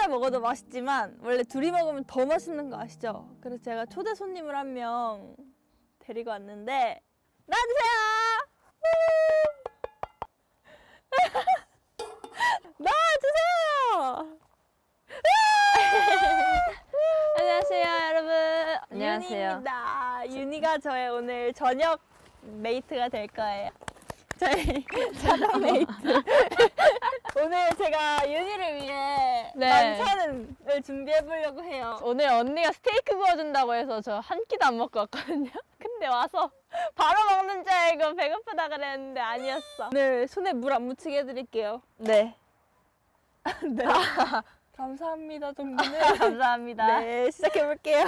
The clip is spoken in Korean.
혼자 먹어도 맛있지만 원래 둘이 먹으면 더 맛있는 거 아시죠? 그래서 제가 초대 손님을 한 명 데리고 왔는데 나와주세요! 나와주세요! 안녕하세요, 여러분. 안녕하세요. 윤희입니다. 윤희가 저의 오늘 저녁 메이트가 될 거예요. 저희 자당 메이트. 오늘 제가 윤희를 위해 네. 만찬을 준비해 보려고 해요. 오늘 언니가 스테이크 구워준다고 해서 저 한 끼도 안 먹고 왔거든요. 근데 와서 바로 먹는 줄 알고 배고프다 그랬는데 아니었어. 오늘 손에 물 안 묻히게 해드릴게요. 네. 네. 감사합니다, 동기는. 감사합니다. 네, 시작해 볼게요.